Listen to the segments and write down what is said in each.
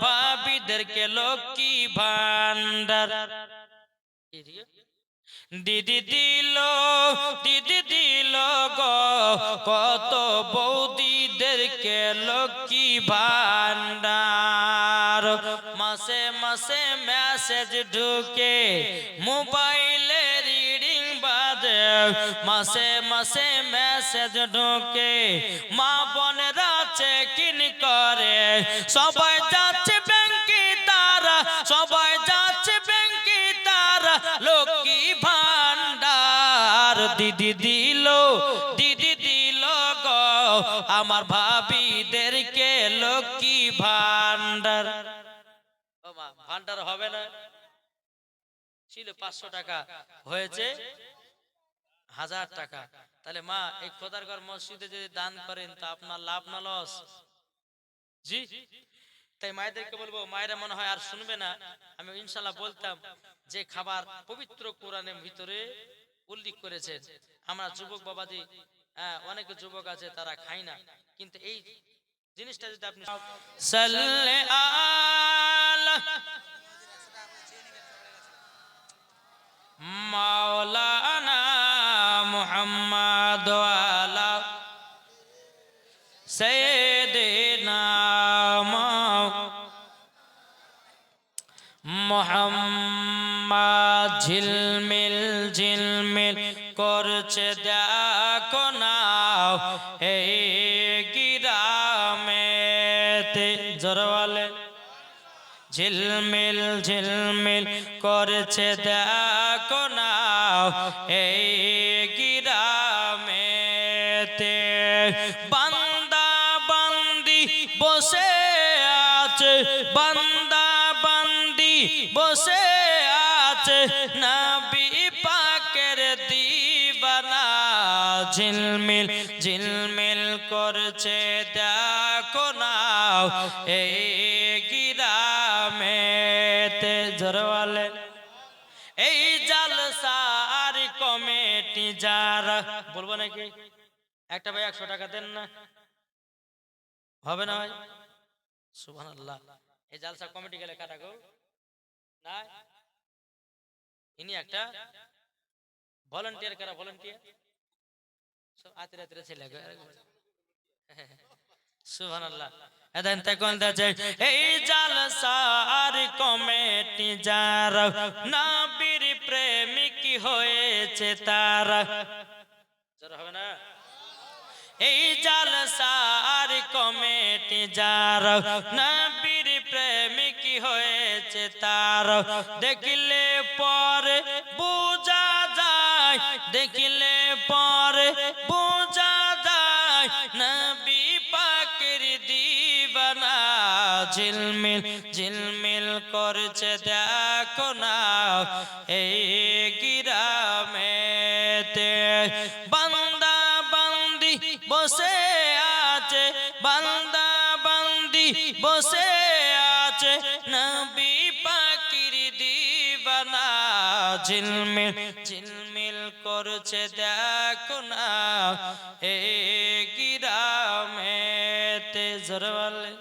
ভাবিদেরকে লক্ষ্মী ভান্ডার দিদি দিল গো কত বৌদিদেরকে লক্ষ্মী ভান্ডার। মাসে মাসে মেসেজ ঢুকে মোবাইলে রিডিং বাজে, মাসে মাসে মেসেজ ঢুকে মা বোনেরা চেকিং করে, সবাই যাচ্ছে ব্যাংকে তারা, সবাই যাচ্ছে ব্যাংকে তারা লক্ষ্মী ভান্ডার। দিদি দিল গো আমার ভাবিদেরকে লক্ষ্মী ভান্ডার। ও মা, ভান্ডার হবে না? ছিল 500 টাকা, হয়েছে 1000 টাকা। তাহলে মা এই খোদারঘর মসজিদে যদি দান করেন তা আপনার লাভ না লস? জি। তাই মায়েদেরকে বলবো, মায়েরা মনে হয় আর শুনবে না, আমি ইনশাল্লাহ বলতাম যে খাবার পবিত্র কোরআনের ভিতরে উল্লেখ করেছেন। আমরা যুবক বাবাজি, অনেক যুবক আছে তারা খায় না, কিন্তু এই জিনিসটা যদি আপনি সাল্লে আলা মাওলানা মুহাম্মদ ওয়ালা সাইয়্যিদিনা মুহাম্মদ। ঝিলমিল ঝিলমিল করছে দেখো না এই গিরামেতে, জোরওয়ালে ঝিলমিল ঝিলমিল করছে দেখো না এই গিরামেতে। বান্দা বান্দি বসে আছে, বান্দা বান্দি বসে আছে, নবী পাকের দিবানা। ঝিলমিল ঝিলমিল করছে দেখো না এই গিরামেতে, জোরওয়ালে। এই জালসার কমিটি যারা, বলবো নাকি একটা ভাই 100 টাকা দেন না, হবে না ভাই? সুবহানাল্লাহ। এই জালসা কমিটি গেলে কাটা গো না, ইনি একটা ভলান্টিয়ার। কারা ভলান্টিয়ার? সব আতরে আতরে ছেলে গো। সুবহানাল্লাহ। এদান তখন দাজে এই জালসার কমিটি যারা নবীর প্রেমিক হয়েছে তারা, যারা হবে না। এই জালসার কমিটি যারা নবীর প্রেমিক হয়েছে তারা, দেখলে পরে বোঝা যায়, দেখলে পরে বোঝা যায় নবী পাকের দিবানা। ঝিলমিল ঝিলমিল করছে দেখো না এই গিরামেতে। বান্দা বান্দি বসে আছে, বান্দা বান্দি বসে আছে, নবী পাকের দিবানা। ঝিলমিল ঝিলমিল করছে দেখো না এই গিরামেতে, জোরওয়ালে।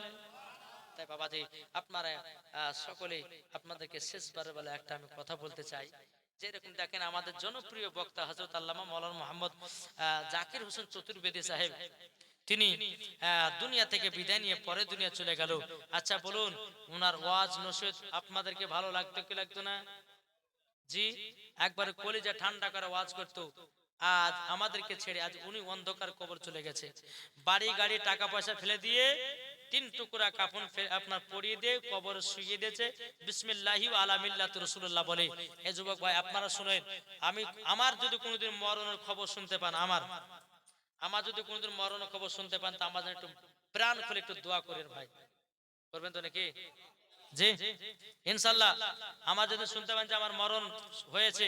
তাই বাবাজি আপনারা সকলে, আপনাদেরকে শেষবারের বেলা একটা আমি কথা বলতে চাই। যেরকম দেখেন আমাদের জনপ্রিয় বক্তা হযরত আল্লামা মাওলানা মোহাম্মদ জাকির হোসেন চতুর্বেদী সাহেব, তিনি দুনিয়া থেকে বিদায় নিয়ে পরে দুনিয়া চলে গেল। আচ্ছা বলুন, ওনার ওয়াজ নসিহত আপনাদেরকে ভালো লাগতো কি লাগতো না? জি, একবারে কলিজা ঠান্ডা করে ওয়াজ করতো। আজ আমাদেরকে ছেড়ে আজ উনি অন্ধকার কবর চলে গেছে। বাড়ি গাড়ি টাকা পয়সা ফেলে দিয়ে 3 টুকরা কাফন আপনার পরিয়ে দিয়ে কবর শুইয়ে দিয়েছে। বিসমিল্লাহি ওয়া আলা মিল্লাতি রাসূলুল্লাহ বলে। এই যুবক ভাই আপনারা শুনেন, আমার যদি কোনোদিন মরণের খবর শুনতে পান, আমার যদি কোনোদিন মরণের খবর শুনতে পান, তা আমাদের একটু প্রাণ খুলে একটু দোয়া করেন ভাই, করবেন তো নাকি? জি ইনশাআল্লাহ। আমার যদি শুনতে পান যে আমার মরণ হয়েছে,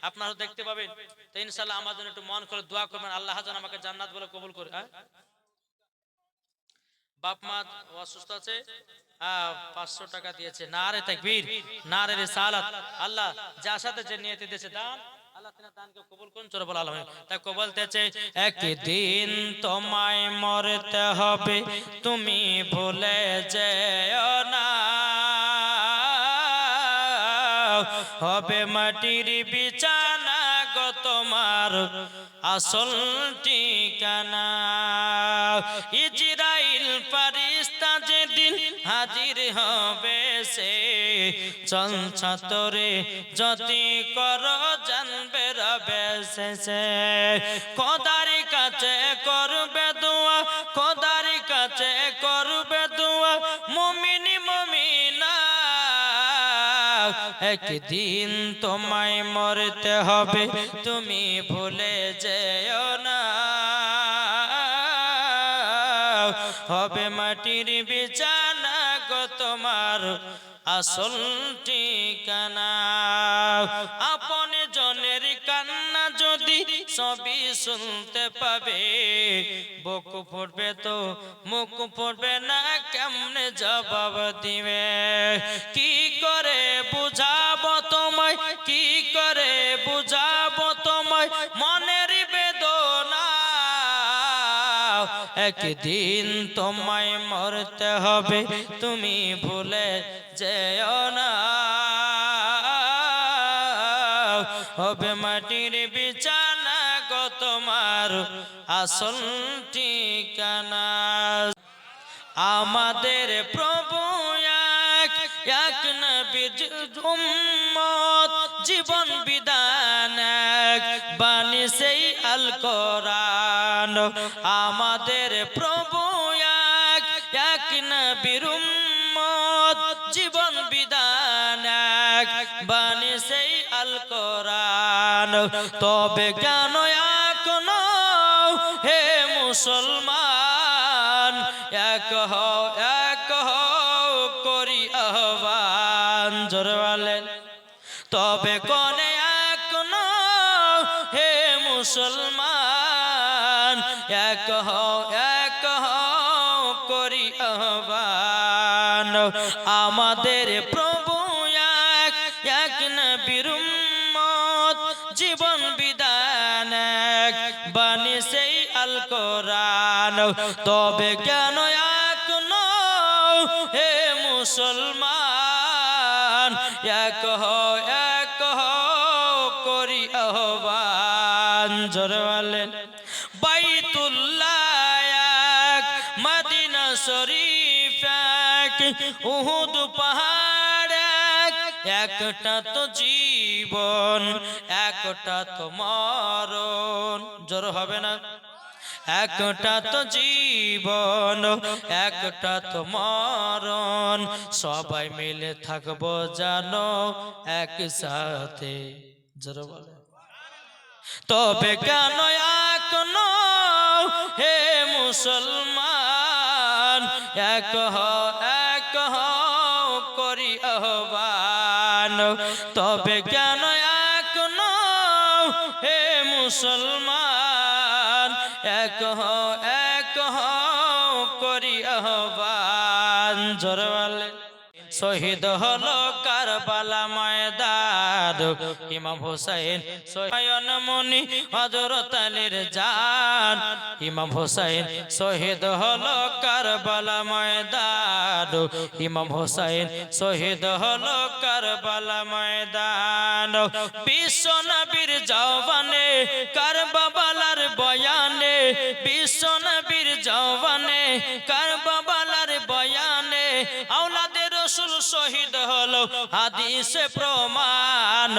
আপনারা দেখতে পাবেন, তো ইনশাআল্লাহ আমার জন্য একটু মন করে দোয়া করবেন, আল্লাহ যেন আমাকে জান্নাত বলে কবুল করে। বাপ মা অসুস্থ আছে, 500 টাকা দিয়েছে। নারে তাকবীর, নারে রিসালাত। আল্লাহ যার সাথে যে নিয়তে দিয়েছে দান, আল্লাহ তাআলা দানকে কবুল করুন। চলো বল আল্লাহ। তাই বলতেছে একদিন তোমায় মরতে হবে, তুমি ভুলে যেও না। হবে মাটির বিছানা গো তোমার আসল ঠিকানা। ইজরাইল ফারিস্তা যেদিন হাজির হবে সে চঞ্চতরে যতি কর জানবে রবে শেষে। খোদার কাছে করবে দোয়া, খোদার কাছে করবে দোয়া মুমিন মুমিনা। একদিন তোমায় মরতে হবে তুমি ভুলে যেও না। হবে মাটির বিছানা গো তোমার আসল ঠিকানা। আপন জনের কান্না যদি সবই শুনতে পাবে, বুক ফুটবে তো মুখ ফুটবে না, কেমনে জবাব দিবে? কি করে বুঝাবো তোমায়, কি করে বুঝাবো তোমায় মনের বেদনা। একদিন তোমায় মরতে হবে তুমি ভুলে যেও না। হবে মাটির বিছানা গো তোমার আসল ঠিকানা। আমাদের প্রভু এক নবীর উম্মত, জীবন বিধান এক বাণী সেই আল কোরআন। আমাদের প্রভু এক নবীর উম্মত, জীবন বিধান এক বাণী সেই আল কোরআন। তবে কেন এখনো হে মুসলমান এক হও, এক হও করি আহ্বান। জোরে বলেন তবে কোনে এখনো হে মুসলমান এক হও, এক হও করি আহ্বান। আমাদের প্রভু এক নবীর উম্মত, জীবন বিধান এক বাণী সেই আল কোরআন। তবে কেন এখনো হে মুসলমান এক হও, এক হও করি আহ্বান। জোরে বলেন বাইতুল্লাহ এক, মদিনা শরীফ এক, উহুদ পাহাড় এক, একটা তো জীবন একটা তো মরণ। জোর হবে না? একটা তো জীবন একটা তো মরণ, সবাই মিলে থাকবো জানো একসাথে। জোর বলে তবে কেন এখনো হে মুসলমান এক হও, এক হও করি আহ্বান। তবে কেন এখনো হে মুসলমান এক হও, এক হও করি আহ্বান। জোরে বলে শহীদ হলো কারবালা ময়দান, ইমাম হুসাইন নয়ন মনি হযরত আলীর জান। ইমাম হুসাইন শহীদ হলো কারবালা ময়দান, ইমাম হুসাইন শহীদ হলো কারবালা ময়দান। বিশ্ব নবীর জওয়ানে কারবালার বয়ানে, বিশ্ব নবীর জওয়ানে কারবালার বয়ানে আওলাদে রাসূল শহীদ হলো হাদিসে প্রমাণ।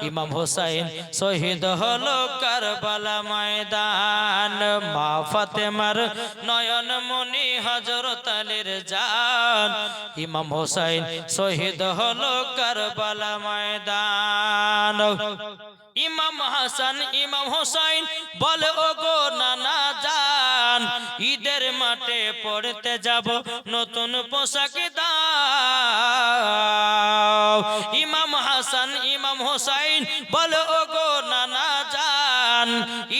ইমাম হুসাইন শহীদ হলো কারবালা ময়দান। মা ফাতেমার নয়ন মনি হযরত আলীর জান। ইমাম হুসাইন শহীদ হলো কারবালা ময়দান। ইমাম হাসান ইমাম হুসাইন বলে ওগো নানা জান, ঈদের মাঠে পড়তে যাব নতুন পোশাক দাও। ইমাম হাসান ইমাম হুসাইন বলে ওগো নানা জান,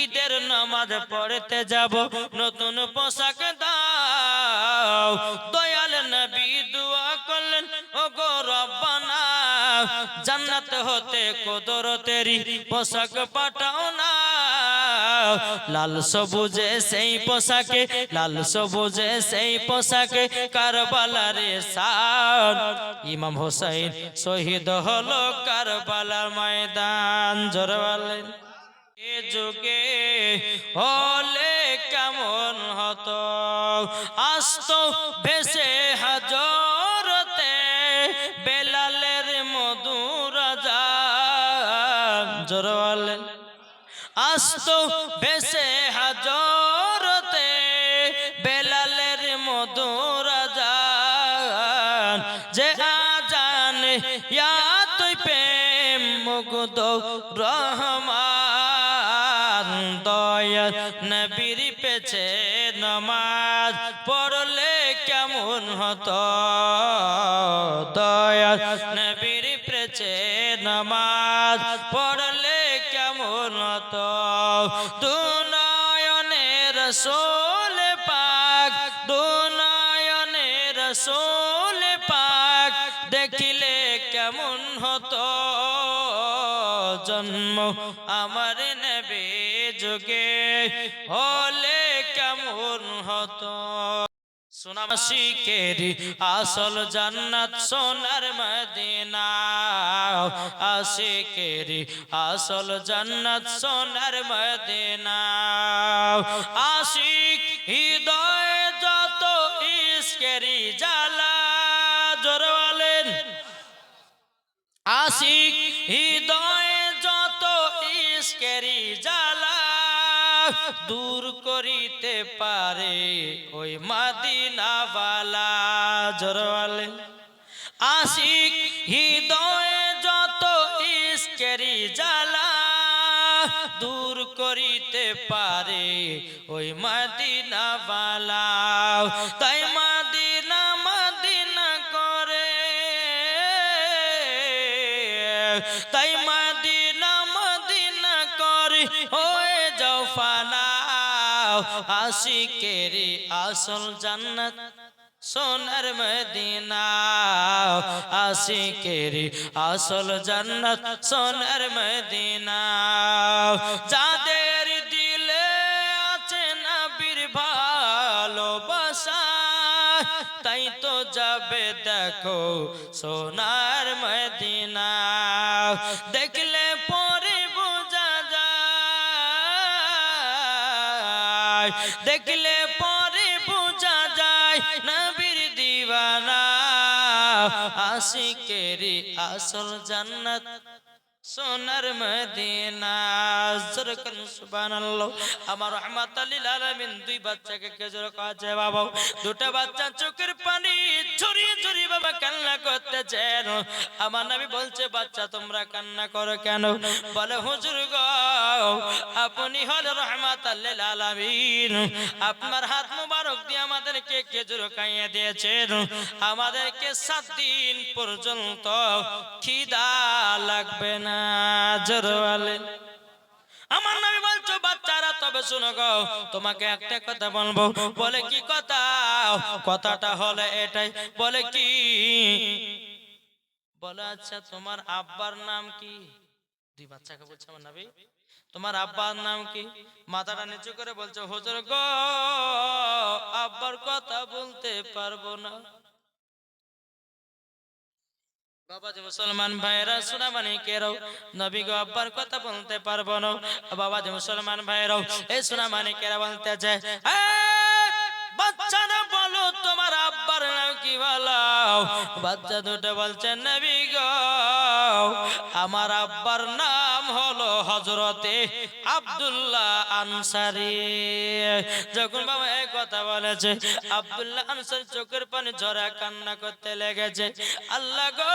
ঈদের নামাজ পড়তে যাব নতুন পোশাক দাও। দয়াল নবী দুআ করলেন ওগো রব্বানা, জান্নাত হতে কুদরতেরি পোশাক পাঠাও না। লাল সবুজে সেই পোশাকে, লাল সবুজে সেই পোশাকে কারবালার শান। ইমাম হোসেন শহীদ হলো কারবালার ময়দান। জোরে বলেন। এ যুগে হলে কেমন হতো, আসতো ভেসে হাজরতে বেলালের মধুর আযান। জোরে বলেন। আসতো ভেসে হাজরতে বেলালের মধুর আযান। যে আযান ইয়া তুই প্রেম মুগ্ধ রহমান, দয়া নবীর পেছে নামাজ পড়লে কেমন হতো, দয়া নবীর পেছে নামাজ পড়লে কেমন হতো। দুনয়নে রাসূল পাক, দুনয়নে রাসূল পাক দেখিলে কেমন হতো। জন্ম আমার নবী যুগে হলে কেমন হতো। আশিকেরি আসল জান্নাত সোনার মদিনা, আশিকেরি আসল জান্নাত সোনার মদিনা। আশিক হৃদয়ে যত ইশকেরি জ্বালা। জোরে বলেন। আশিক হৃদয়ে যত ইশকেরি জ্বালা দূর করিতে পারে ওই মদিনাওয়ালা। জোরে বলেন। আশিক হৃদয়ে যত ইশকেরি জ্বালা দূর করিতে পারে ওই মদিনাওয়ালা। তাই মদিনা মদিনা করে, তাই মদিনা মদিনা করে হয়ে যাও ফানা। আশিকেরি আসল জান্নাত সোনার মদিনা, আশিকেরি আসল জান্নাত সোনার মদিনা। যাদের দিলে আছে নবীর ভালোবাসা তাই তো যাবে দেখো সোনার মদিনা। দেখলে পরে বোঝা যায়, দেখলে পরে বোঝা যায় নবীর দিওয়ানা। আশিকেরি আসল জান্নাত সোনার মদিনা। সুবহানাল্লাহ। আমার রাহমাতুল লিল আলামিন দুই বাচ্চাকে কেজর কাছে বাবা, দুটো বাচ্চা চোখের পানি ঝরিয়ে ঝরিয়ে বাবা কান্না করতেছেন। আমার নবী বলছে বাচ্চা তোমরা কান্না করো কেন? বলে হুজুর গো আপনি হলেন রাহমাতুল লিল আলামিন, আপনার হাত মোবারক দিয়ে আমাদেরকে খেজুর খাইয়ে দিয়েছেন, আমাদেরকে 7 দিন পর্যন্ত খিদা লাগবে না। জোরে বলেন। আমার নবী বলছো বাচ্চারা তবে শুনো গো তোমাকে একটা কথা বলবো। বলে কি কথা? কথাটা হলো এটাই। বলে কি? বলে আচ্ছা তোমার আব্বার নাম কি? দুই বাচ্চাকে বলছে আমার নবী তোমার আব্বার নাম কি? মাথাটা নিচু করে বলছে হুজুর গো আব্বার কথা বলতে পারবো না। বাবাজি মুসলমান ভাইরা সুনামানি কেরাও নবী গো আব্বার কথা বলতে পারবো না। বাবাজি মুসলমান ভাইরাও এই সুনামানি কেরা বলতে চায় বাচ্চারা বলো তোমার আব্বার নাম কি বলো? বাচ্চা দুটো বলছে নবী গো আমার আব্বার নাম হলো হযরতে আব্দুল্লাহ আনসারী। যখন বাবা এই কথা বলেছে আব্দুল্লাহ আনসারী চোখের পানি ঝরা কান্না করতে লেগেছে। আল্লাহ গো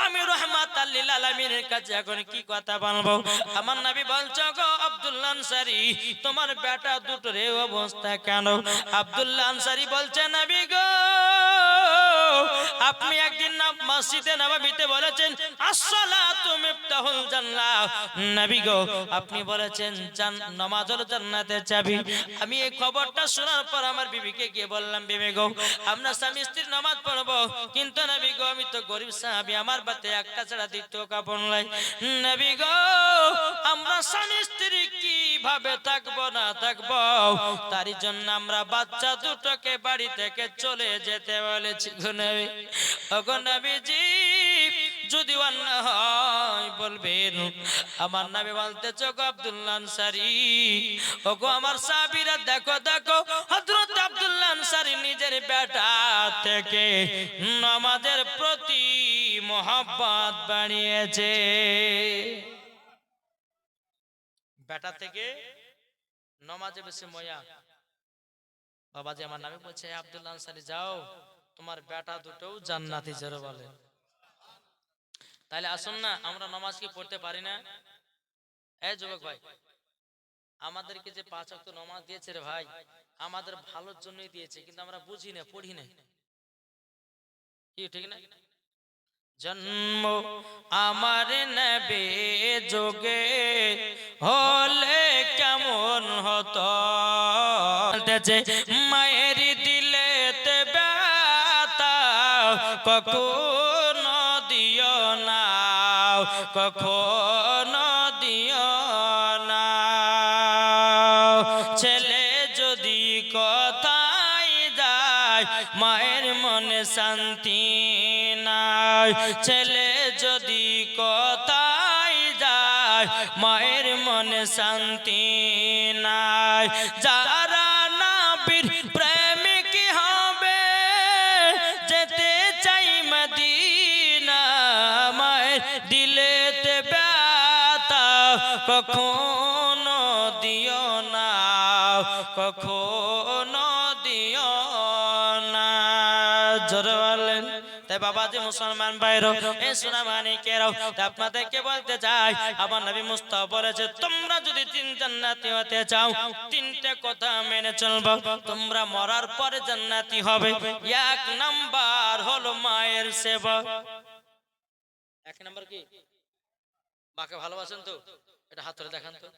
আমি রাহমাতুল লিল আলামিনের কাছে এখন কি কথা বলবো? আমার নবী বলছো গো আব্দুল্লাহ আনসারী তোমার বেটা দুটোর এই অবস্থা কেন? আব্দুল্লাহ আনসারী বলছে নবী গো আপনি একদিন না মসজিদে নববীতে বলেছেন আসসালাতু মিফতাহুল জান্নাহ। নবী গো আপনি বলেছেন নামাজ হলো জান্নাতের চাবি। আমি এই খবরটা শোনার পর আমার বিবিকে গিয়ে বললাম বিবি গো আমরা স্বামী স্ত্রীর নামাজ পড়বো কিন্তু নবী গো আমি তো গরিব সাহাবী আমার বাতে একটা ছাড়া দ্বিতীয় কাপড় নাই। নবী গো আমরা স্বামী স্ত্রী কি কিভাবে থাকবো না থাকবো, তারই জন্য আমরা বাচ্চা দুটোকে বাড়ি থেকে চলে যেতে বলেছি। ওগো নবীজি যদি অন্যায় হয় বলবেন। আমার নবী বলতেছে গো আব্দুল্লাহ আনসারী, ওগো আমার সাহাবীরা দেখো দেখো, হযরত আব্দুল্লাহ আনসারী নিজের বেটা থেকে নামাজের প্রতি মহব্বত বাড়িয়েছে। বেটা থেকে নামাজে বেশি ময়া। বাবাজি আমার নবী বলছে আব্দুল্লাহ আনসারী যাও, তোমার বেটা দুটোও জান্নাতি। জোরে বলে। তাহলে আসুন না আমরা নামাজ কি পড়তে পারি না? এই যুবক ভাই, আমাদেরকে যে 5 ওয়াক্ত নামাজ দিয়েছে রে ভাই, আমাদের ভালোর জন্যই দিয়েছে, কিন্তু আমরা বুঝি না, পড়ি না। কি ঠিক না? জন্ম আমার নবী যোগে হলে কেমন হতো, মায়ের দিলেতে ব্যথা কখনো দিও না, কখনো দিও না। ছেলে যদি কোথায় যায় মায়ের মনে শান্তি নাই, ছেলে যদি কোথায় যায় মায়ের মনে শান্তি নাই। যারা নবীর প্রেমিক হবে যেতে চাই মদিনা, মায়ের দিলেতে ব্যথা কখনো দিও না, কখনো দিও না। জোরে বলেন। তাই বাবাজি মুসলমান ভাইরা, এই সোনামানিকেরাও, আপনাদেরকে বলতে চাই আমার নবী মুস্তাফা বলেছে তোমরা যদি 3 জান্নাতি হতে চাও 3টে কথা মেনে চলবে, তোমরা মরার পরে জান্নাতি হবে। 1 নাম্বার হলো মায়ের সেবা। 1 নাম্বার কি? মাকে ভালোবাসেন তো? এটা হাত তুলে দেখান তো,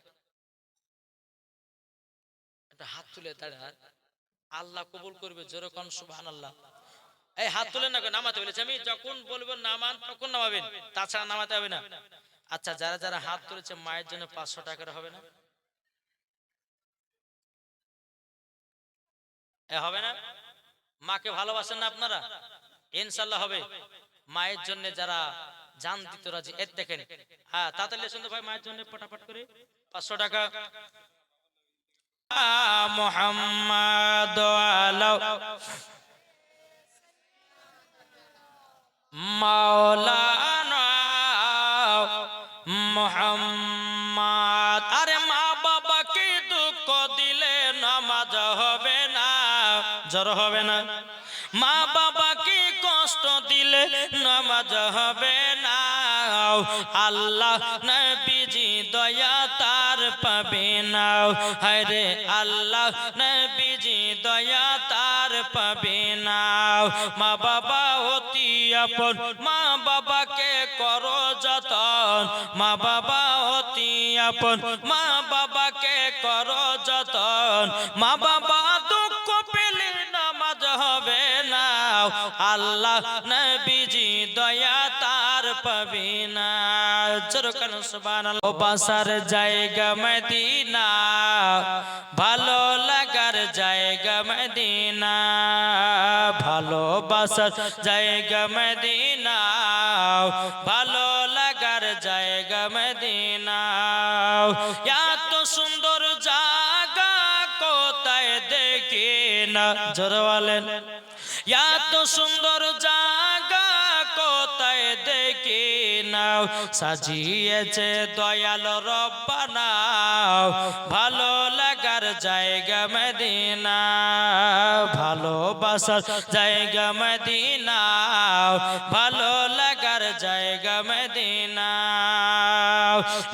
এটা হাত তুলে দাঁড়ান, আল্লাহ কবুল করবে। জোরে কোন সুবহানাল্লাহ। এই হাত তুলে না, নামাতে বলেছি আমি, যখন বলবো নামান তখন নামাবেন, তাছাড়া নামাতে হবে না। আচ্ছা যারা যারা হাত তুলেছে মায়ের জন্য 500 টাকার হবে না? হবে না? মাকে ভালোবাসেন না আপনারা? ইনশাআল্লাহ হবে। মায়ের জন্য যারা জান দিতে রাজি, এর দেখেন। হ্যাঁ তাড়াতাড়ি শুনতে ভাই, মায়ের জন্য পটাপট করে 500 টাকা। মুহাম্মাদ আলা মাওলানা মুহাম্মদ। আরে মা বাবাকে দুঃখ দিলে নামাজ হবে না। জ্বর হবে না। মা বাবাকে কষ্ট দিলে নামাজ হবে না। আল্লাহ নবীজি দয়া তার পাবে না। হরে আল্লাহ নবীজি দয়া তার পাবে না। মা বাবা অতি আপন, মা বাবাকে করো যতন। মা বাবা অতি আপন, মা বাবাকে করো যতন। মা বাবা দুঃখ পেলে নামাজ হবে না। আল্লাহ নবীজি দয়া তার পাবে না। জোরকান সুবহানাল্লাহ। বাসার জায়গা মদিনা, ভালো লাগার জায়গা মদিনা, ভালোবাসার জায়গা মদিনা, ভালো লাগার জায়গা মদিনা। এত সুন্দর জায়গা কোথায় দেখি না। জোরে বলেন। এত সুন্দর জায়গা কোথায় দেখি না। সাজিয়েছে দয়াল রব্বানা, ভালো লাগার জায়গা মদিনা, ভালোবাসার জায়গা মদিনা, ভালো লাগার জায়গা মদিনা।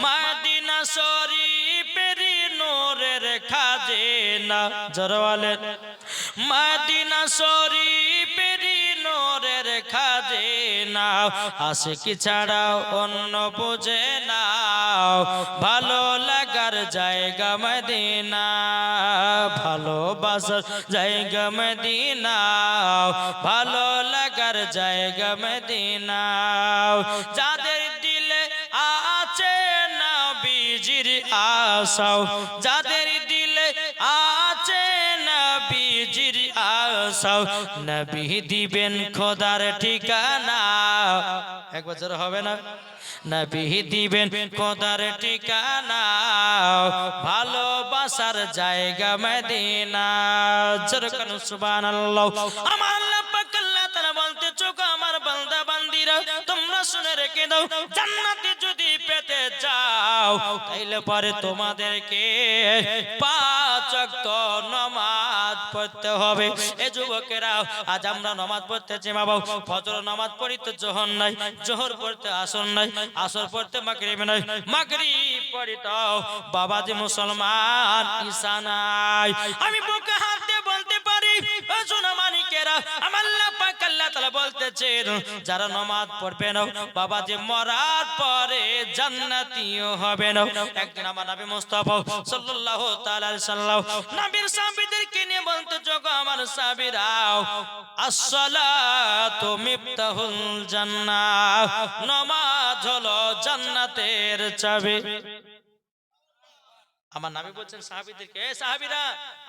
মদিনা শরীফের নূরের খাজিনা। জোরে বলেন। মদিনা শরীফের নূরের খাজিনা, আশিকি ছাড়া অন্য বুঝে না। ভালো লাগার জায়গা মদিনা, ভালোবাসার জায়গা মদিনা, ভালো লাগার জায়গা মদিনা। যাদের দিলে আছে নবীজি নবীজির আশাও যাদের দিলে আছে নবীজির আশাও নবী দিবেন খোদার ঠিকানা একবার জোরে হবে না নবী দিবেন খোদার ঠিকানা ভালোবাসার জায়গা মদিনা জোরে কোন সুবহানাল্লাহ আমার আল্লাহ পাক আল্লাহ তাআলা বলতে চোখ আমার বান্দা বান্দিরা তোমরা শুনে রেখে দাও জান্নাতে যদি পেতে যাও তাইলে পরে তোমাদেরকে 5 ওয়াক্ত নামাজ পড়তে হবে এ যুবকেরা আজ আমরা নামাজ পড়তেছি বাবা ফজর নামাজ পড়ি তো জোহর নাই জোহর পড়তে আসর নাই আসর পড়তে মাগরিব নাই মাগরিব পড়ি তো বাবাজি মুসলমান ঈশা নাই আমি বুকে হাত দিয়ে বলতে পারি ও সোনা মানিকেরা আমার আল্লাহ পাক আল্লাহ তাআলা বলতেছেন যারা নামাজ পড়বে না বাবাজি মরার পরে জান্নাতীও হবে না একদিন আমার নবী মুস্তাফা সাল্লাল্লাহু তাআলা আলাইহি সাল্লাম নবীর সাহাবীদেরকে নিয়ে বলতে যোগ আমার সাহাবীরাও আসসালাতু মিফতাহুল জান্নাহ নামাজ হলো জান্নাতের চাবি আমার নবী বলেন সাহাবীদেরকে এ সাহাবীরা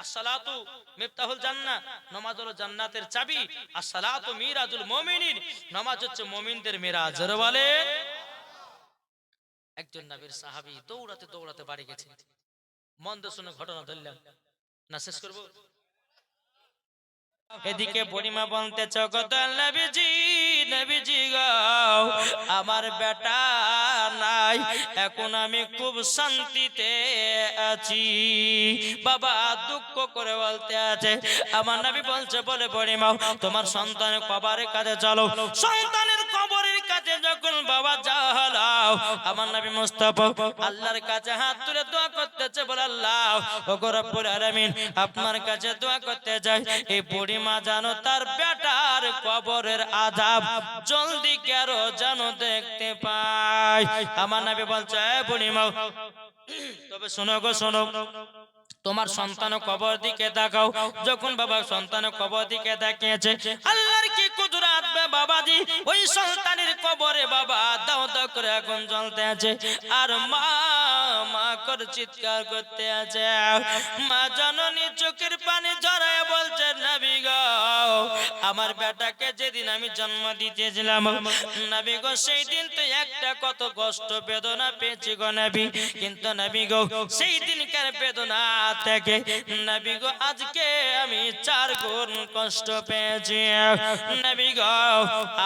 আসসালাতু মিফতাহুল জান্নাহ নামাজ হলো জান্নাতের চাবি আসসালাতু মিরাজুল মুমিনিন নামাজ হচ্ছে মুমিনদের মিরাজ জোরে বলে একজন নবীর সাহাবী দৌড়াতে দৌড়াতে বাড়ি গেছে মন দিয়ে শুনে ঘটনা ধরলাম না শেষ করব এদিকে বুড়িমা বলতে জগত নবীজি নবীজি গো আমার বেটা নাই এখন আমি খুব শান্তিতে আছি বাবা দুঃখ করে বলতে আছে আমার নবী বলছে বলে বুড়িমা তোমার সন্তানের কবরের কাছে চলো সন্তানের কবরের কাছে যখন বাবা যাও আমার নবী মুস্তাফা আল্লাহর কাছে হাত তুলে দোয়া করতেছে বলে আল্লাহ ওগো রব্বুল আলামিন আপনার কাছে দোয়া করতে যাই এই বুড়িমা জানো তার বেটার কবরের আযাব জলদি কেরো জানো দেখতে পাই আমার নবী বলছে বুড়িমা তবে শোনো গো শোনো তোমার সন্তান কবর দিকে তাকাও যখন বাবা সন্তান কবর দিকে তাকিয়েছে আল্লাহর কি কুদরত বাবাজি ওই সন্তানের কবরে বাবা দাও দাও করে আগুন জ্বলতে আছে আর মা মা করে চিৎকার করতে আছে মা জননী চোখের পানি ঝরায় বলছে নবী গো আমার বেটাকে যেদিন আমি জন্ম দিতেছিলাম নবী গো সেই দিন তো একটা কত কষ্ট বেদনা পেয়েছি গো নবী কিন্তু নবী গো সেই দিনকার বেদনা থেকে নবী গো আজকে আমি 4 গুণ কষ্ট পেয়েছি নবী গো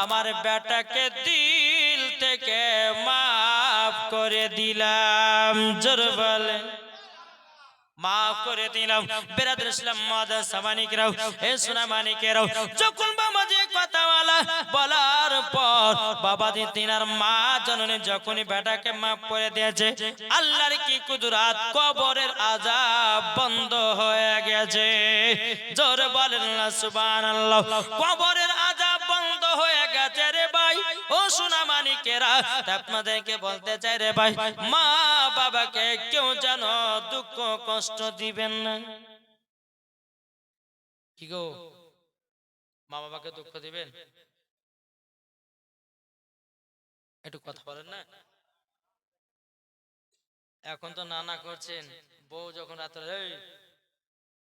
আমার বেটাকে দিল থেকে মাফ করে দিলাম জোরে বলে মাফ করে দিলাম বেরাদর ইসলাম মাদার সামানিকরাও এ সোনা মানিকেরাও যখন বাবাজি কথা বলার পর বাবাজি তিনার মা জননী যখনই বেটাকে মাফ করে দিয়েছে আল্লাহর কি কুদরত কবরের আযাব বন্ধ হয়ে গেছে জোরে বলেন না সুবহানাল্লাহ কবরের আযাব বন্ধ হয়ে গেছে রে ভাই ও সোনা মানিকেরা আপনাদেরকে বলতে চাই রে ভাই মা বাবাকে কেউ যেন দুঃখ কষ্ট দিবেন না কি গো মা বাবাকে দুঃখ দিবেন একটু কথা বলেন না এখন তো নানা করছেন বউ যখন রাত্রে এই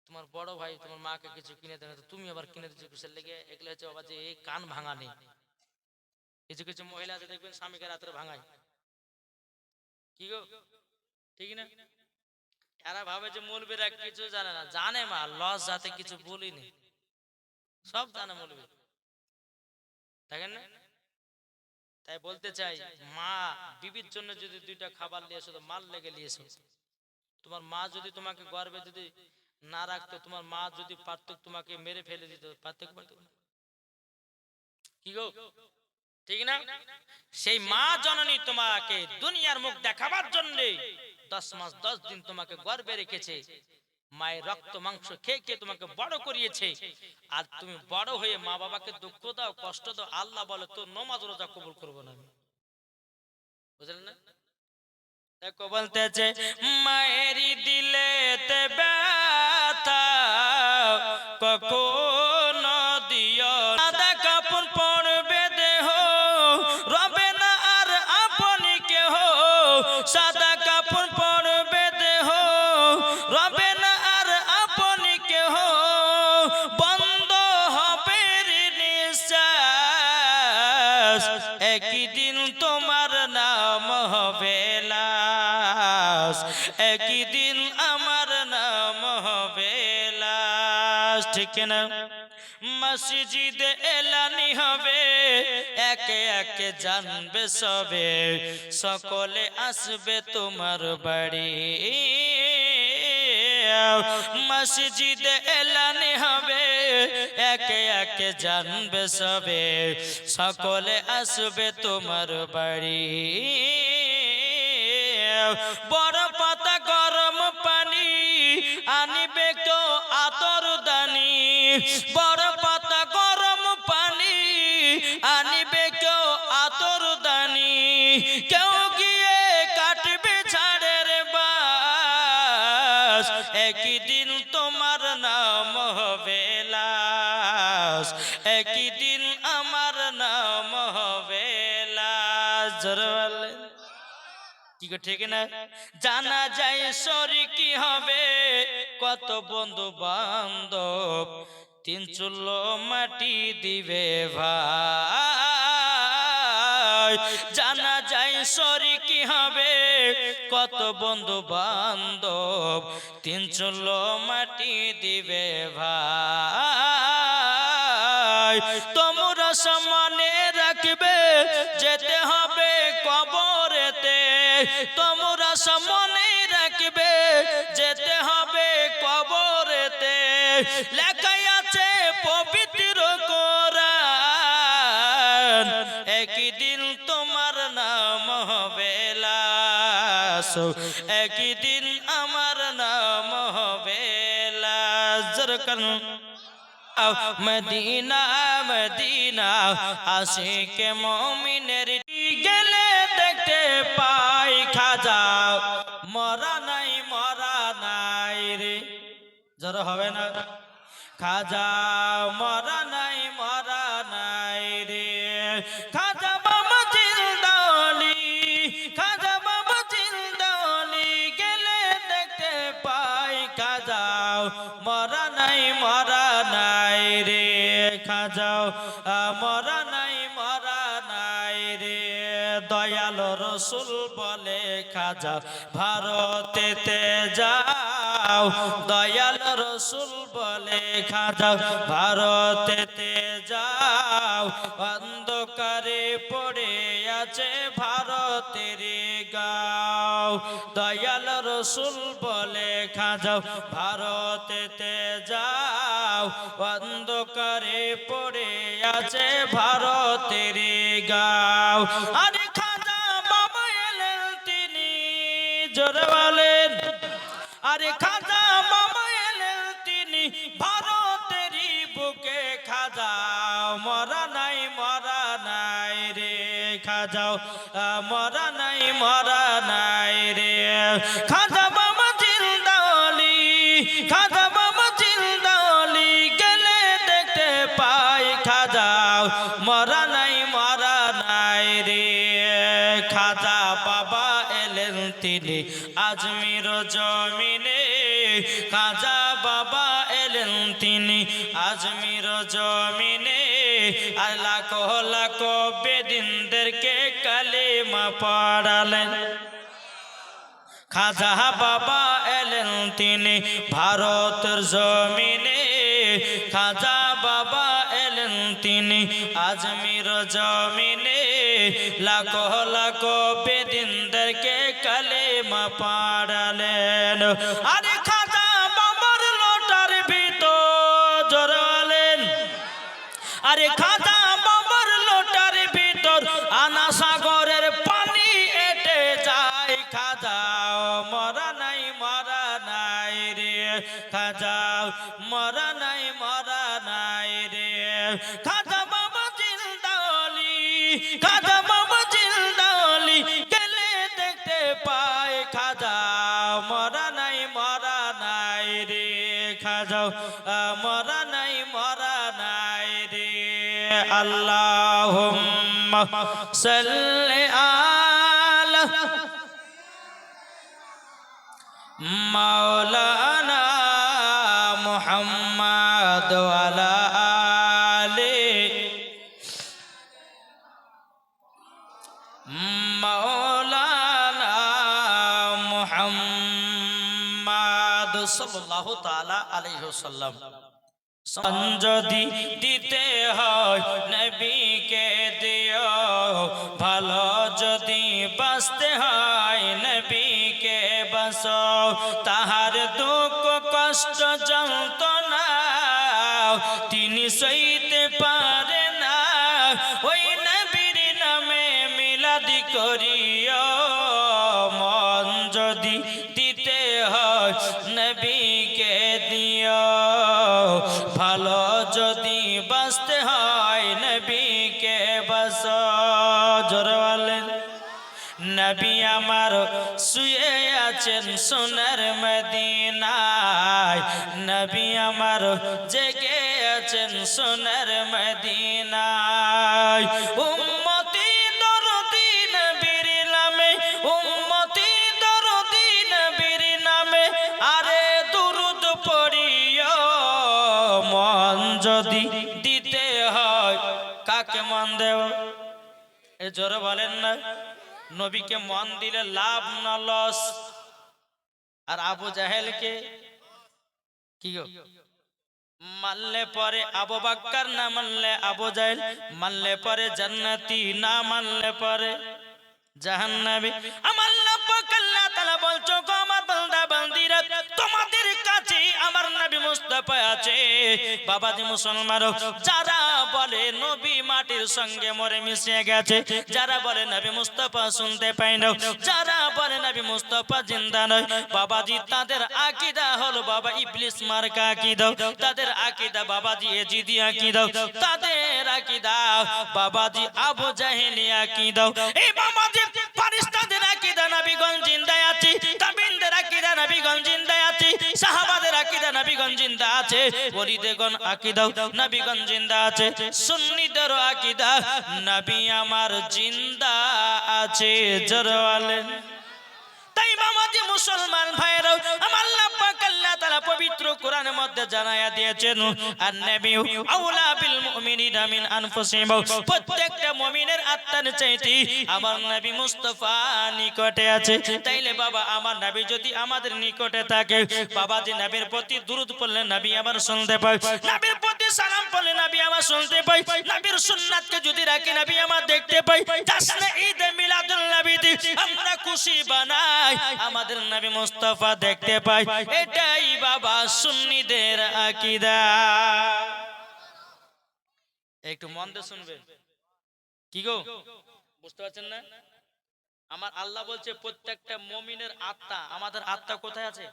তোমার বড় ভাই তোমার মাকে কিছু কিনে দেয় না তুমি আবার কিনে দিচ্ছ কিসের লেগে এগুলো হচ্ছে বাবা যে এই কান ভাঙা নেই কিছু কিছু মহিলা আছে দেখবেন স্বামীকে রাত্রে ভাঙায় কি গো ঠিক না এরা ভাবে যে মৌলবীরা কিছু জানে না জানে মা লস যাতে কিছু বলিনি সব জানে মৌলবী দেখেন না তাই বলতে চাই মা বিবির জন্য যদি 2টা খাবার নিয়ে এসো তো মাল লেগে নিয়ে এসো তোমার মা যদি তোমাকে গর্বে যদি না রাখতো তোমার মা যদি পারতো তোমাকে মেরে ফেলে দিত পারতো কি গো ঠিক না সেই মা জননী তোমাকে দুনিয়ার মুখ দেখাবার জন্য 10 মাস 10 দিন তোমাকে গর্ভে রেখেছে মায়ের রক্ত মাংস খেয়ে খেয়ে তোমাকে বড় করিয়েছে আর তুমি বড় হয়ে মা বাবাকে দুঃখ দাও কষ্ট দাও আল্লাহ বলে তোর নামাজ রোজা কবুল করব না আমি বুঝলেন না দেখো বলতেছে মায়েরই দিলেতে ব্যথা কখনো দিও সাদা কাপড় পরবে দেহ রবে না আর আপনি কেহ সাদা কাপড় পর একই দিন তোমার নাম হবে লাশ, একই দিন আমার নাম হবে লাশ, ঠিক না? মসজিদে এলানি হবে, একে একে জানবে সবে, সকলে আসবে তোমার বাড়ি। মসজিদে এলানি হবে, একে একে জানবে সবে, সকলে আসবে তোমার বাড়ি। বড় পাতা গরম পানি আনিবে কেউ আতর দানি, বড় পাতা গরম পানি আনিবে কেউ আতর দানি, কেউ গিয়ে কাটবে ঝাড়ের বাস, একই দিন তোমার নাম হবে লাশ, একই দিন আমার নাম হবে লাশ। জোরে বলেন কি গো, ঠিক না? জানা যায় শরীকি হবে কত বন্ধু বান্ধব, তিন চুলো মাটি দিবে ভাই। জানা যায় শরীকি হবে কত বন্ধু বান্ধব, তিন চুলো মাটি দিবে ভাই। তোমরা সম্মানে রাখবে যেতে হবে কবরেতে, তোমরা সামনে রাখবে যেতে হবে কবরেতে, লেখাই আছে পবিত্র কোরআন, একই দিন তোমার নাম হবে লাশ, একই দিন আমার নাম হবে লাশ। মদিনা মদিনা আশিকে মুমিনের গেলে দেখতে পাই খাজা, মরা নাই মরা নাই রে। জোরে হবে না? খাজা মরা নাই মরা নাই রে, খাজা বাবা জিন্দাওয়ালি, খাজা বাবা জিন্দাওয়ালি গেলে দেখতে পাই খাজা, মরা নাই মরা নাই রে, খাজা মরা নাই মরা নাই রে। দয়াল রসুল বলে খাজা ভারতেতে যাও, দয়াল রসুল বলে খাজা ভারতেতে যাও, অন্ধকারে পড়ে আছে ভারতের গাঁও। দয়াল রসুল বলে খাজা ভারতেতে যাও, অন্ধকারে পড়ে আছে ভারতের গাঁও। আরে খাজা বাবা এলেন তিনি, জোরে বলেন, আরে খাজা বাবা এলেন তিনি ভারতেরই বুকে, খাজা মরা নাই মরা নাই রে, খাজা মরা নাই মরা নাই রে। খাজা বাবা জিন্দাওয়ালি, খাজা বাবা জিন্দাওয়ালি গেলে দেখতে পাই খাজা, মরা নাই মরা নাই রে। খাজা বাবা এলেন তিনি আজমির জমিনে, খাজা বাবা এলেন তিনি আজমির জমিনে, আর লাখো লাখো বেদিনদেরকে কালেমা পড়ালেন। খাজা বাবা এলেন তিনি ভারতের জমিনে, খাজা বাবা এলেন তিনি আজমির জমিনে, লাখো লাখো বেদিনদেরকে কালেমা পড়ালেন। আরে খাজা বাবার লোটার ভিতর, জোরে বলেন, আরে খাজা বাবার লোটার ভিতর আনা সাগরের পানি এটে যায়, খাজা মরা নাই মরা নাই রে, খাজা মরা নাই মরা নাই রে। খাজা বাবা জিন্দাওয়ালি, খাজা বাবা জিন্দাওয়ালি গেলে দেখতে পায় খাজা, মরা নাই মরা নাই রে, খাজা মরা নাই মরা নাই রে। আল্লাহুম্মা সাল্লি আলা মাওলানা মুহাম্মদ ওয়া আলা আলি মাওলানা মুহাম্মদ সাল্লাল্লাহু তাআলা আলাইহি ওয়াসাল্লাম। যদি দিতে হয় নবীকে দিও, ভালো যদি বাঁচতে হয় নবীকে বাঁচো। তাহার দুঃখ কষ্ট যন্ত্রণা তিনি সইতে পারে না, ওই নবীর নামে মিলাদি করিও। মন যদি দিতে হয় নবীকে দিও, ভালো যদি বাঁচতে হয় নবীকে বাঁচো। জোরে বলেন। নবী আমার শুয়ে আছেন সোনার মদিনায়, নবী আমার জেগে আছেন সোনার মদিনায়। উম্মতি দরদি নবীর নামে, উম্মতি দরদি নবীর নামে আরে দুরুদ পড়িও। মন যদি দিতে হয় কাকে মন দেও? এ জোরে বলেন না। নবীকে মন দিলে লাভ না লস? আর আবু জাহেলকে কি গো মানলে পরে আবু বকর, না মানলে আবু জাহেল, মানলে পরে জান্নাতি, না মানলে পরে জাহান্নামী। আমার আল্লাহ পাক আল্লাহ তাআলা বলছো গো আমার বান্দা বান্দিরা, তোমাদের কাছে আমার নবী মুস্তাফা আছে। বাবাজি মুসলমান, যারা বলে নবী মাটির সঙ্গে মরে মিশে গেছে, যারা বলে নবী মুস্তাফা শুনতে পায় না, যারা বলে নবী মুস্তাফা জিন্দা নয়, বাবাজি তাদের আকীদা হলো বাবা ইবলিস মার্কা আকীদা, তাদের আকীদা বাবাজি এজিদি আকীদা, তাদের আকীদা বাবাজি আবু জাহেলি আকীদা। এই বাবাজি ফারিস্তাদের আকীদা নবীগণ জিন্দা আছে, তাবিনদের আকীদা নবীগণ জিন্দা আছে, সাহাবাদের আকীদা নবীগণ জিন্দা আছে, ওলিদেগণ আকীদা নবীগণ জিন্দা আছে, সুন্নিদের আকীদা নবী আমার জিন্দা আছে। জোরে বলেন। তাই বাবাজি মুসলমান ভাইরা, আমার আল্লাহ পাক আল্লাহ তাআলা পবিত্র কোরআনের মধ্যে জানায়া দিয়েছেন, আন-নাবিয়্যু আওলা বিল মুমিনিনা মিন আনফুসিহিম। প্রত্যেকটা মুমিনের আত্মার চাইতে আমার নবী মুস্তাফা নিকটে আছে। তাইলে বাবা আমার নবী যদি আমাদের নিকটে থাকে, বাবাজি নবীর প্রতি দুরূদ পড়লে নবী আবার শুনতে পায়, নবীর প্রতি সালাম পড়লে নবী আবার শুনতে পায়, নবীর সুন্নাতকে যদি রাখি নবী আমার দেখতে পাই। জাসনে ঈদ মিলাদুল নবীতে আমরা খুশি বানাই, আমাদের নবী মুস্তাফা দেখতে পাই। এটাই বাবা সুন্নিদের আকীদা। একটু মন দিয়ে শুনবেন। কি গো বুঝতে পারছেন না? আমার আল্লাহ বলছে প্রত্যেকটা মুমিনের আত্মা, আমাদের আত্মা কোথায় আছে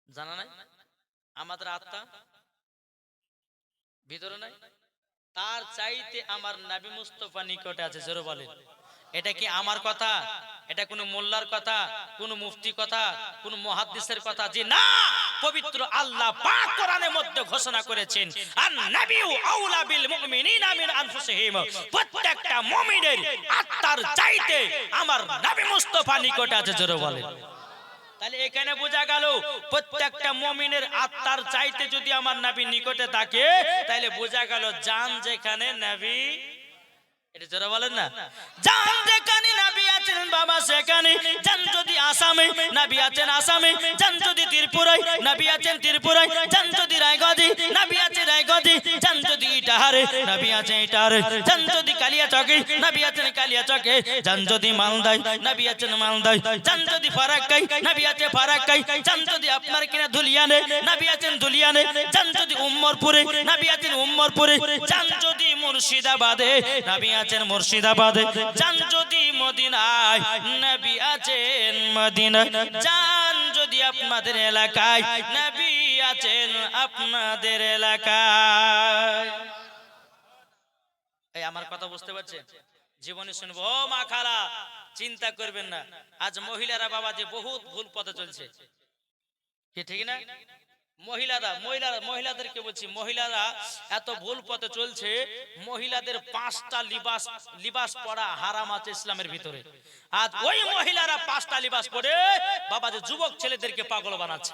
জানা নাই? আমাদের আত্মা ভিতরে নাই, তার চাইতে আমার নবী মুস্তাফা নিকটে আছে। জোরে বলেন। এটা কি আমার কথা? এটা কোন মোল্লার কথা, কোন মুফতি কথা, কোন মুহাদ্দিসের কথা? জি না, পবিত্র আল্লাহ পাক কোরআনের মধ্যে ঘোষণা করেছেন, আন-নাবিয়্যু আওলা বিল মুমিনিনা মিন আনফুসিহিম। প্রত্যেকটা মুমিনের আত্মার চাইতে আমার নবী মুস্তাফা নিকটে আছে। জোরে বলেন। তাহলে এখানে বোঝা গেল প্রত্যেকটা মুমিনের আত্মার চাইতে যদি আমার নবী নিকটে থাকে, তাহলে বোঝা গেল জান যেখানে নবী, এটা যারা বলেন না, জান যেখানে নবী আছেন বাবা সেখানে। জান যদি আসামে নবী আছেন আসামে, জান যদি ত্রিপুরায় নবী আছেন ত্রিপুরায়, জান যদি রায়গঞ্জে নবী আছে রায়গঞ্জে, জান যদি ইটাহারে নবী আছে ইটাহারে, জান যদি কালিয়াচকে নবী আছেন কালিয়াচকে, জান যদি মালদায় নবী আছেন মালদায়, জান যদি ফারাক্কাই নবী আছে ফারাক্কাই, জান যদি আপনার কিনা ধুলিয়ানে নবী আছেন ধুলিয়ানে, জান যদি উম্মরপুরে নবী আছেন উম্মরপুরে, জান যদি মুর্শিদাবাদে নবী আছেন মুর্শিদাবাদে, জান যদি মদিনায় নবী আছেন মদিনায়, জান যদি আপনাদের এলাকায় নবী আছেন আপনাদের এলাকায়। এই আমার কথা বুঝতে পারছেন? জীবনে শুনবো ও মা খালা, চিন্তা করবেন না। আজ মহিলারা বাবা যে বহুত ভুল পথে চলছে, কি ঠিক না? মহিলাদেরকে বলছি, মহিলারা এত ভুল পথে চলছে। মহিলাদের 5টা লিবাস পরা হারাম আছে ইসলামের ভিতরে। আজ ওই মহিলারা 5টা লিবাস পরে বাবা যে যুবক ছেলেদেরকে পাগল বানাচ্ছে।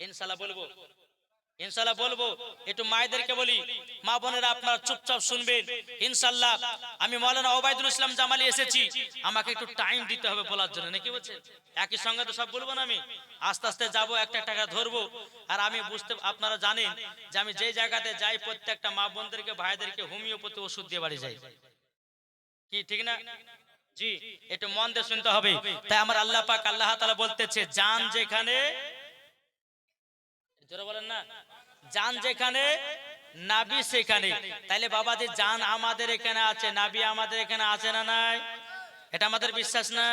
ইনশাআল্লাহ বলবো ইনশাআল্লাহ বলবো। একটু মায়েদেরকে বলি, মা বোনেরা আপনারা চুপচাপ শুনবেন ইনশাআল্লাহ। আমি মাওলানা ওবায়দুল ইসলাম জামালি এসেছি, আমাকে একটু টাইম দিতে হবে বলার জন্য, নাকি বলছেন? একই সঙ্গে তো সব বলবো না, আমি আস্তে আস্তে যাবো, একটা টাকা ধরবো। আর আমি বুঝতে, আপনারা জানেন যে আমি যে জায়গাতে যাই প্রত্যেকটা মা বোনদেরকে ভাইদেরকে হোমিওপ্যাথি ওষুধ দিয়ে বাড়ি যাই, কি ঠিক না? জি, একটু মন দিয়ে শুনতে হবে। তাই আমার আল্লাহ পাক আল্লাহ তাআলা বলতেছে, জান যেখানে, জোরে বলেন না, জান যেখানে নাবি সেখানে। তাইলে বাবাজি জান আমাদের এখানে আছে, নাবি আমাদের এখানে আছে না নাই? এটা আমাদের বিশ্বাস না?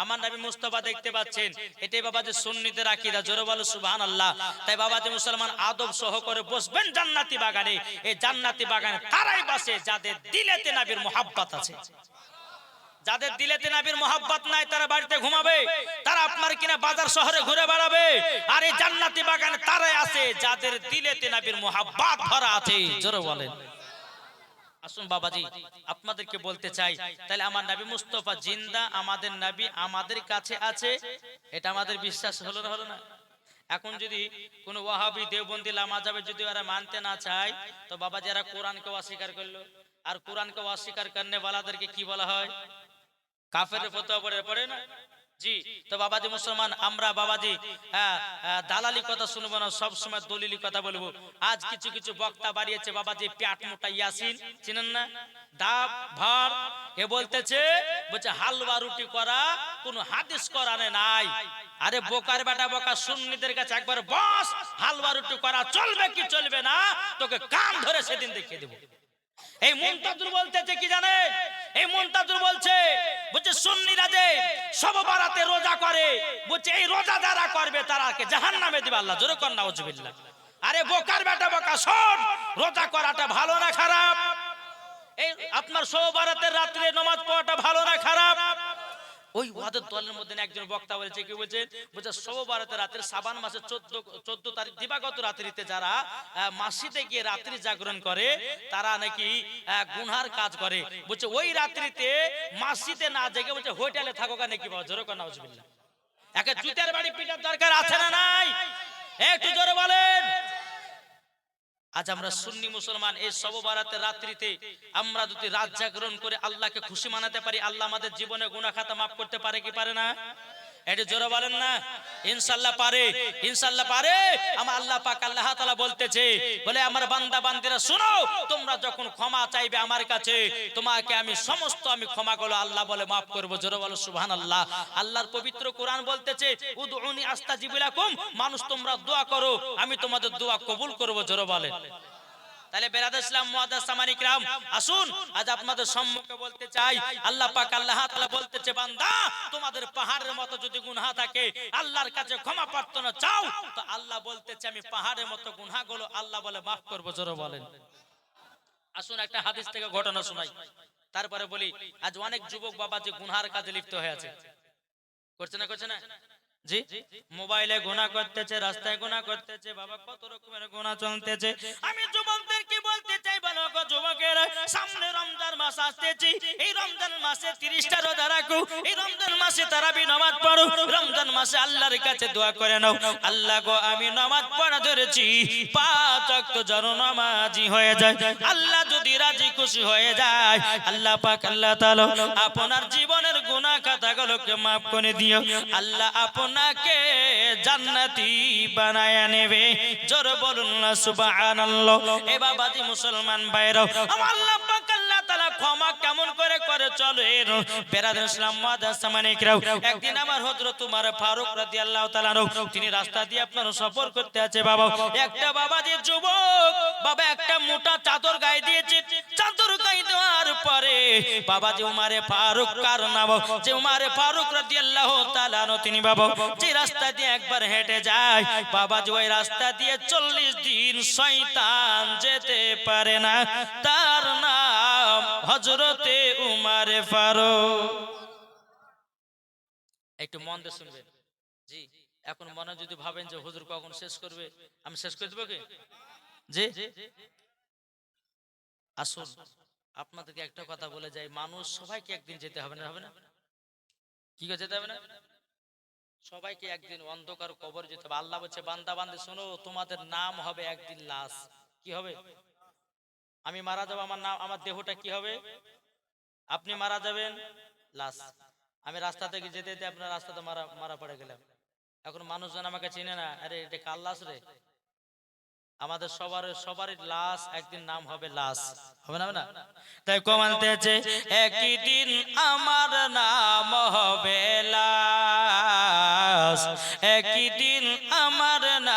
আমার নবী মুস্তাফা দেখতে পাচ্ছেন, এটাই বাবাজি সুন্নিদের আকীদা। জোরে বলো সুবহানাল্লাহ। তাই বাবাজি মুসলমান আদব সহকারে বসবেন জান্নাতি বাগানে। এই জান্নাতি বাগানে তারাই বসে যাদের দিলেতে নবীর মুহাব্বত আছে। যাদের দিলেতে নবীর মুহাব্বত নাই তারা বাড়িতে ঘুমাবে, তারা আপনার কিনা বাজার শহরে ঘুরে বেড়াবে। আর এই জান্নাতি বাগানে তারাই আছে যাদের দিলেতে নবীর মুহাব্বত ভরা আছে। জোরে বলেন। আসুন বাবাজি, আপনাদেরকে বলতে চাই, তাহলে আমার নবী মুস্তাফা জিন্দা, আমাদের নবী আমাদের কাছে আছে, এটা আমাদের বিশ্বাস হলো না? হলো না? এখন যদি কোন ওয়াহাবি দেওবন্দি লামাযাবে যদি ওরা মানতে না চায়, তো বাবাজি এরা কোরআনকে অস্বীকার করলো। আর কোরআনকে অস্বীকার করনে ওয়ালাদেরকে কি বলা হয়? কাফেরের ফতোয়া পড়ে না? জি। তো বাবাজি মুসলমান, আমরা বাবাজি দালালি কথা শুনবো না, সব সময় দলিলি কথা বলবো। আজ কিছু কিছু বক্তা বাড়িয়েছে বাবাজি পেট মোটা ইয়াসিন, চিনেন না? ডাব ভার এ বলতেছে, বলছে হালুয়া রুটি করা কোন হাদিস কোরআনে নাই। আরে বোকার বেটা বোকা, সুন্নিদের কাছে একবার বস, হালুয়া রুটি করা চলবে কি চলবে না তোকে কান ধরে সেদিন দেখিয়ে দেব। এই মুনতাজুর বলতেছে কি জানেন? এই মুনতাজুর বলছে সুন্নিরা যে সব বারাতে রোজা করে, বলছে এই রোজা যারা করবে তারাকে জাহান্নামে দিবে আল্লাহ। জোরে কর নাউজুবিল্লাহ। আরে বোকার বেটা বোকা, শোন, রোজা করাটা ভালো না খারাপ? এই আপনার সব বারাতের রাত্রে নামাজ পড়াটা ভালো না খারাপ? ওই ওয়াদের দলের মধ্যে একজন বক্তা বলেছে, কি বলছে? বলছে সব বারাতের রাতের শাবান মাসের 14 তারিখ দিবাগত রাত্রিতে যারা মসজিদে গিয়ে রাত্রি জাগরণ করে তারা নাকি গুনহার কাজ করে। বলছে ওই রাত্রিতে মসজিদে না জেগে বলছে হোটেলে থাকো কেন কি বাবা? জোরে কর নাউজুবিল্লাহ। একে জুতের বাড়ি পিটার দরকার আছে না নাই? একটু জোরে বলেন। আজ আমরা সুন্নি মুসলমান এই সব বারাতের রাত্রিতে আমরা যদি রাত জাগরণ করে আল্লাহকে খুশি মানাতে পারি, আল্লাহ আমাদের জীবনে গুনাহ খাতা মাফ করতে পারে কি পারে না? এটা জোরে বলেন না? ইনশাআল্লাহ পারে, ইনশাআল্লাহ পারে। আমার আল্লাহ পাক আল্লাহ তাআলা বলতেছে, বলে আমার বান্দা বান্দিরা শুনো, তোমরা যখন ক্ষমা চাইবে আমার কাছে, তোমাকে আমি সমস্ত আমি ক্ষমা করব, আল্লাহ বলে মাফ করব। জোরে বলো সুবহানাল্লাহ। আল্লাহর পবিত্র কোরআন বলতেছে, উদউনি আস্তাজিব লাকুম, মানুষ তোমরা দোয়া করো আমি তোমাদের দোয়া কবুল করব। জোরে বলে। তাহলে বেরাদ ইসলাম মুআদ্দাস সামানি کرام, আসুন আজ আপনাদের সম্মুখে বলতে চাই, আল্লাহ পাক আল্লাহ তাআলা বলতেছে, বান্দা তোমাদের পাহাড়ের মতো যদি গুনাহ থাকে আল্লাহর কাছে ক্ষমা প্রার্থনা চাও, তো আল্লাহ বলতেছে আমি পাহাড়ের মতো গুনাহগুলো আল্লাহ বলে মাফ করব। জোরে বলেন। আসুন একটা হাদিস থেকে ঘটনা শোনাই, তারপরে বলি। আজ অনেক যুবক বাবা যে গুনাহর কাজে লিপ্ত হয়ে আছে, করছে না করছে না? জি, মোবাইলে গুনাহ করতেছে, রাস্তায় গুনাহ করতেছে, বাবা কত রকমের গুনাহ চলতেছে। আমি যুবকদের কি বলতে চাই বলো গো যুবকেরা, সামনে রমজান মাস আসতেছে, এই রমজান মাসে 30টা রোজা রাখো, এই রমজান মাসে তারাবি নামাজ পড়ো, রমজান মাসে আল্লাহর কাছে দোয়া করে নাও, আল্লাহ গো আমি নামাজ পড়া ধরেছি, 5 ওয়াক্ত যেন নামাজি হয়ে যায়। আল্লাহ যদি রাজি খুশি হয়ে যায়, আল্লাহ পাক আল্লাহ তাআলা আপনার জীবনের গুনাহ খাতাগুলোকে maaf করে দিও, আল্লাহ আপনাকে জান্নাতি বানায় নেবে। জোরে বলুন না সুবহানাল্লাহ। এ বাবাজি মুসলমান ভাইরাও, আমার আল্লাহ পাক আল্লাহ তাআলা ক্ষমা কেমন করে করে চলেন। বেরাদার ইসলাম মুআদ্দাস সামানি کرام, একদিন আমার হযরত উমর ফারুক রাদিয়াল্লাহু তাআলা তিনি রাস্তা দিয়ে আপনার সফর করতে আছে বাবা, একটা বাবাজি যুবক বাবা একটা মোটা চাদর গায়ে দিয়েছে, চাদর গায়ে দেওয়ার পরে বাবাজি উমারে ফারুক কার নাম, যে উমারে ফারুক রাদিয়াল্লাহু তাআলা তিনি বাবা যে রাস্তা দিয়ে একবার হেঁটে যায় বাবাজি ওই রাস্তা দিয়ে 40 দিন শয়তান যেতে পারে না, তার নাম হযরতে উমারে ফারুক। একটু মন দিয়ে শুনবেন। জি, এখন মনে যদি ভাবেন যে হুজুর কখন শেষ করবে, আমি শেষ করে দেবো কি? জি, আসুন আপনাদেরকে একটা কথা বলে যাই, মানুষ সবাইকে একদিন যেতে হবে না, হবে না? কি করে যেতে হবে না? সবাইকে একদিন অন্ধকার কবর যেতে হবে। আল্লাহ বলছে বান্দা বান্দি শোনো, তোমাদের নাম হবে একদিন লাশ। কি হবে? আমি মারা যাবো, আমার নাম, আমার দেহটা কি হবে? আপনি মারা যাবেন, লাশ। আমি রাস্তা থেকে যেতে যেতে আপনার রাস্তাতে মারা মারা পড়ে গেলাম। এখন মানুষজন আমাকে চিনে না, আরে এটা কার লাশ রে? আমাদের সবারই লাশ একদিন নাম হবে লাশ। হবে না? হবে না? তাই কমালতেছে একই দিন আমার নাম হবে লাশ, একই দিন আমার নাম